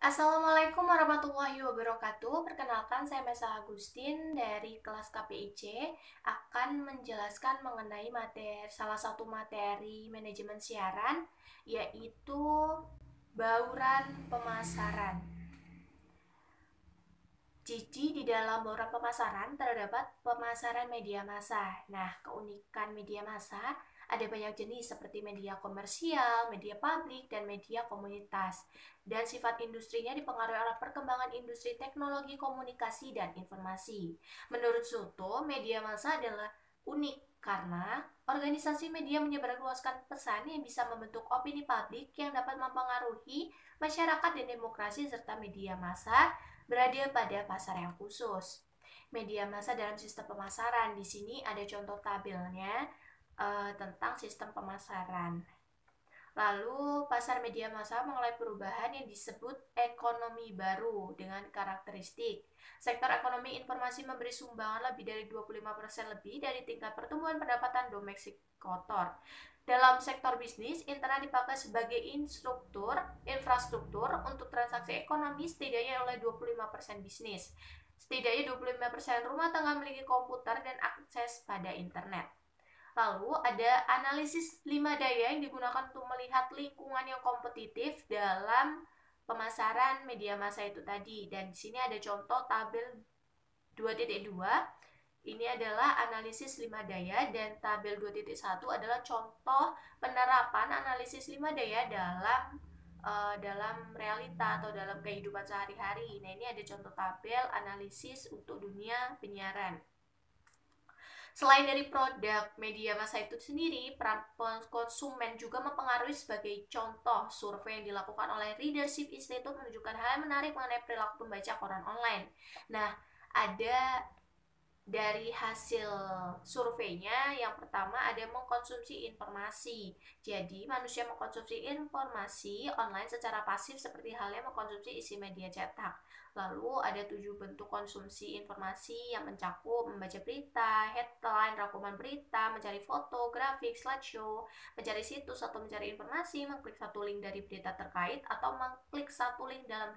Assalamualaikum warahmatullahi wabarakatuh. Perkenalkan, saya Mesa Agustin dari kelas KPIC akan menjelaskan mengenai salah satu materi manajemen siaran, yaitu bauran pemasaran. Jadi di dalam bauran pemasaran terdapat pemasaran media massa. Nah, keunikan media massa ada banyak jenis seperti media komersial, media publik, dan media komunitas. Dan sifat industrinya dipengaruhi oleh perkembangan industri teknologi komunikasi dan informasi. Menurut Soto, media massa adalah unik karena organisasi media menyebarluaskan pesan yang bisa membentuk opini publik yang dapat mempengaruhi masyarakat dan demokrasi, serta media massa berada pada pasar yang khusus. Media massa dalam sistem pemasaran. Di sini ada contoh tabelnya tentang sistem pemasaran. Lalu, pasar media massa mengalami perubahan yang disebut ekonomi baru dengan karakteristik. Sektor ekonomi informasi memberi sumbangan lebih dari 25% lebih dari tingkat pertumbuhan pendapatan domestik kotor. Dalam sektor bisnis, internet dipakai sebagai infrastruktur untuk transaksi ekonomi setidaknya oleh 25% bisnis. Setidaknya 25% rumah tangga memiliki komputer dan akses pada internet. Lalu ada analisis 5 daya yang digunakan untuk melihat lingkungan yang kompetitif dalam pemasaran media massa itu tadi. Dan di sini ada contoh tabel 2.2. Ini adalah analisis 5 daya, dan tabel 2.1 adalah contoh penerapan analisis 5 daya dalam realita atau dalam kehidupan sehari-hari. Nah, ini ada contoh tabel analisis untuk dunia penyiaran. Selain dari produk media massa itu sendiri, peran konsumen juga mempengaruhi. Sebagai contoh, survei yang dilakukan oleh Readership Institute menunjukkan hal yang menarik mengenai perilaku pembaca koran online. Nah, ada dari hasil surveinya, yang pertama ada mengkonsumsi informasi. Jadi, manusia mengkonsumsi informasi online secara pasif seperti halnya mengkonsumsi isi media cetak. Lalu ada 7 bentuk konsumsi informasi yang mencakup membaca berita, headline, rangkuman berita, mencari foto, grafik, slideshow, mencari situs atau mencari informasi, mengklik satu link dari berita terkait, atau mengklik satu link dalam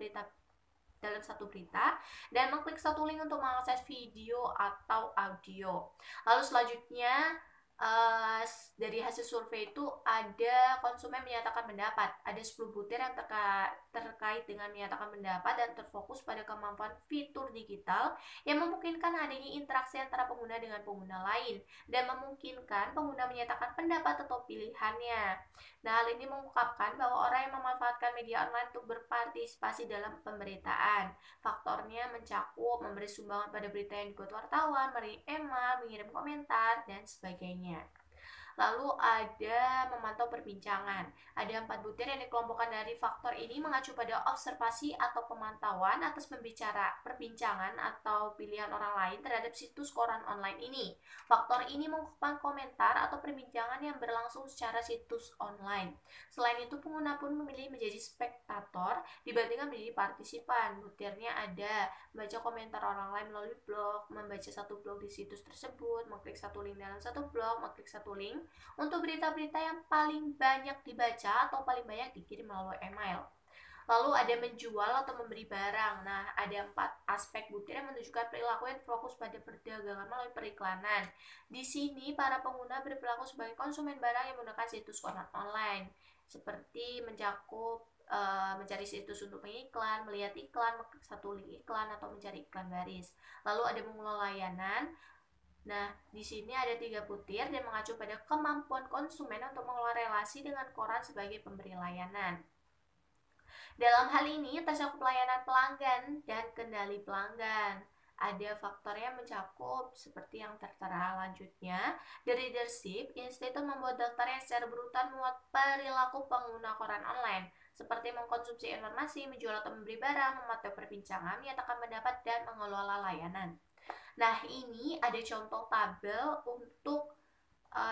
satu berita, dan mengklik satu link untuk mengakses video atau audio. Lalu selanjutnya, dari hasil survei itu ada konsumen menyatakan pendapat. Ada 10 butir yang terkait dengan menyatakan pendapat dan terfokus pada kemampuan fitur digital yang memungkinkan adanya interaksi antara pengguna dengan pengguna lain dan memungkinkan pengguna menyatakan pendapat atau pilihannya. Nah, hal ini mengungkapkan bahwa orang yang memanfaatkan media online untuk berpartisipasi dalam pemberitaan. Faktornya mencakup memberi sumbangan pada berita yang dibuat wartawan, mengirim email, mengirim komentar, dan sebagainya. Lalu ada memantau perbincangan. Ada 4 butir yang dikelompokkan dari faktor ini mengacu pada observasi atau pemantauan atas perbincangan atau pilihan orang lain terhadap situs koran online ini. Faktor ini mengungkapkan komentar atau perbincangan yang berlangsung secara situs online. Selain itu, pengguna pun memilih menjadi spektator dibandingkan menjadi partisipan. Butirnya ada membaca komentar orang lain melalui blog, membaca satu blog di situs tersebut, mengklik satu link dalam satu blog, mengklik satu link untuk berita-berita yang paling banyak dibaca atau paling banyak dikirim melalui email. Lalu ada menjual atau memberi barang. Nah, ada 4 aspek butir yang menunjukkan perilaku yang fokus pada perdagangan melalui periklanan. Di sini, para pengguna berperilaku sebagai konsumen barang yang menggunakan situs koran online, seperti mencakup mencari situs untuk mengiklan, melihat iklan, satu link iklan, atau mencari iklan baris. Lalu ada mengelola layanan. Nah, di sini ada 3 butir dan mengacu pada kemampuan konsumen untuk mengelola relasi dengan koran sebagai pemberi layanan. Dalam hal ini tercakup pelayanan pelanggan dan kendali pelanggan. Ada faktor yang mencakup seperti yang tertera lanjutnya. The Readership Institute membuat daftar yang secara berurutan memuat perilaku pengguna koran online, seperti mengkonsumsi informasi, menjual atau memberi barang, memantau perbincangan, menyatakan pendapat, dan mengelola layanan. Nah, ini ada contoh tabel untuk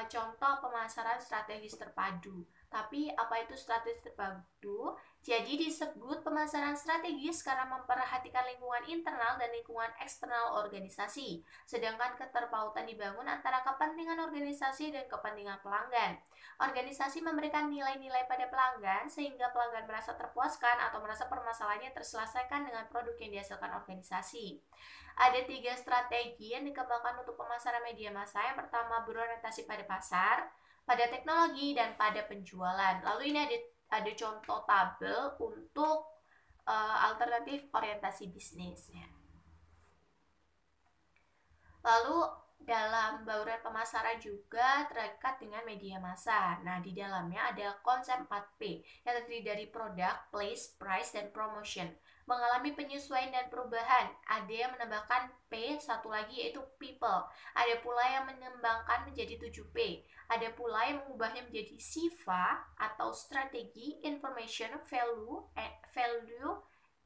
contoh pemasaran strategis terpadu. Tapi apa itu strategi terpadu? Jadi disebut pemasaran strategis karena memperhatikan lingkungan internal dan lingkungan eksternal organisasi, sedangkan keterpautan dibangun antara kepentingan organisasi dan kepentingan pelanggan. Organisasi memberikan nilai-nilai pada pelanggan sehingga pelanggan merasa terpuaskan atau merasa permasalahannya terselesaikan dengan produk yang dihasilkan organisasi. Ada 3 strategi yang dikembangkan untuk pemasaran media massa. Yang pertama berorientasi pada pasar, pada teknologi, dan pada penjualan. Lalu ini ada contoh tabel untuk alternatif orientasi bisnisnya. Lalu dalam bauran pemasaran juga terikat dengan media massa. Nah, di dalamnya ada konsep 4P yang terdiri dari product, place, price, dan promotion. Mengalami penyesuaian dan perubahan. Ada yang menambahkan P, satu lagi yaitu people. Ada pula yang mengembangkan menjadi 7P. Ada pula yang mengubahnya menjadi SIFA atau strategi, information, value,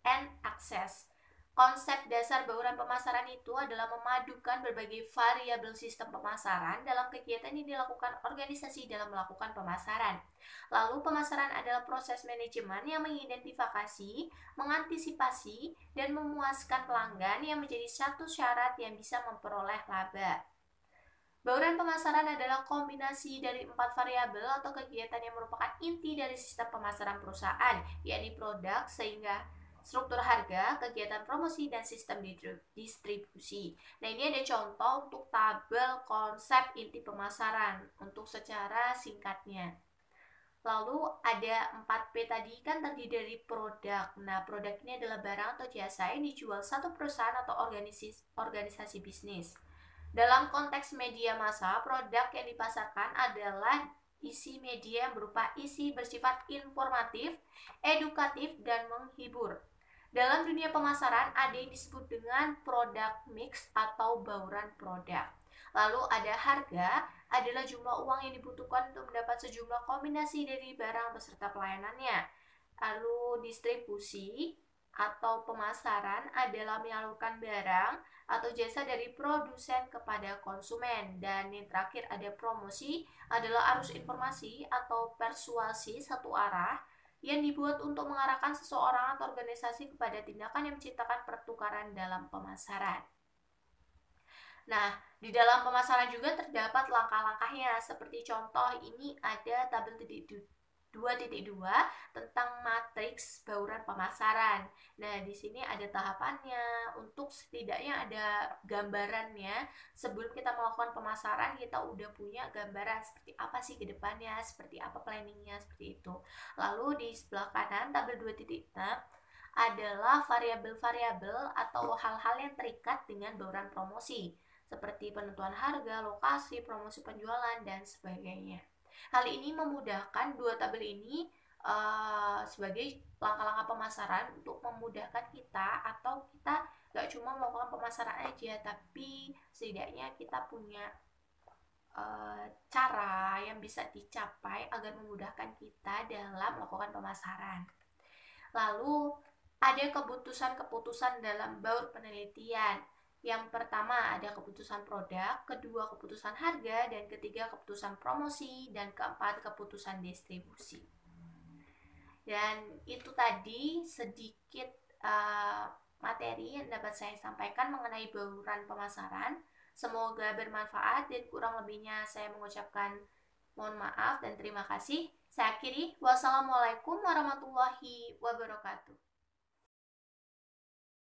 and access. Konsep dasar bauran pemasaran itu adalah memadukan berbagai variabel sistem pemasaran dalam kegiatan yang dilakukan organisasi dalam melakukan pemasaran. Lalu pemasaran adalah proses manajemen yang mengidentifikasi, mengantisipasi, dan memuaskan pelanggan yang menjadi satu syarat yang bisa memperoleh laba. Bauran pemasaran adalah kombinasi dari 4 variabel atau kegiatan yang merupakan inti dari sistem pemasaran perusahaan, yakni produk, sehingga struktur harga, kegiatan promosi, dan sistem distribusi. Nah, ini ada contoh untuk tabel konsep inti pemasaran untuk secara singkatnya. Lalu ada 4P tadi kan terdiri dari produk. Nah, produk ini adalah barang atau jasa yang dijual satu perusahaan atau organisasi bisnis. Dalam konteks media massa, produk yang dipasarkan adalah isi media yang berupa isi bersifat informatif, edukatif, dan menghibur. Dalam dunia pemasaran, ada yang disebut dengan produk mix atau bauran produk. Lalu ada harga, adalah jumlah uang yang dibutuhkan untuk mendapat sejumlah kombinasi dari barang beserta pelayanannya. Lalu distribusi atau pemasaran adalah menyalurkan barang atau jasa dari produsen kepada konsumen. Dan yang terakhir ada promosi, adalah arus informasi atau persuasi satu arah yang dibuat untuk mengarahkan seseorang atau organisasi kepada tindakan yang menciptakan pertukaran dalam pemasaran. Nah, di dalam pemasaran juga terdapat langkah-langkahnya. Seperti contoh ini ada tabel 2.2 tentang matriks bauran pemasaran. Nah, di sini ada tahapannya. Untuk setidaknya ada gambarannya. Sebelum kita melakukan pemasaran, kita udah punya gambaran seperti apa sih ke depannya, seperti apa planningnya, seperti itu. Lalu di sebelah kanan tabel 2.6 adalah variabel-variabel atau hal-hal yang terikat dengan bauran promosi, seperti penentuan harga, lokasi, promosi penjualan, dan sebagainya. Hal ini memudahkan dua tabel ini sebagai langkah-langkah pemasaran untuk memudahkan kita, atau kita gak cuma melakukan pemasaran aja, tapi setidaknya kita punya cara yang bisa dicapai agar memudahkan kita dalam melakukan pemasaran. Lalu ada keputusan-keputusan dalam baur penelitian. Yang pertama ada keputusan produk, kedua keputusan harga, dan ketiga keputusan promosi, dan keempat keputusan distribusi. Dan itu tadi sedikit materi yang dapat saya sampaikan mengenai bauran pemasaran. Semoga bermanfaat, dan kurang lebihnya saya mengucapkan mohon maaf dan terima kasih. Saya akhiri. Wassalamualaikum warahmatullahi wabarakatuh.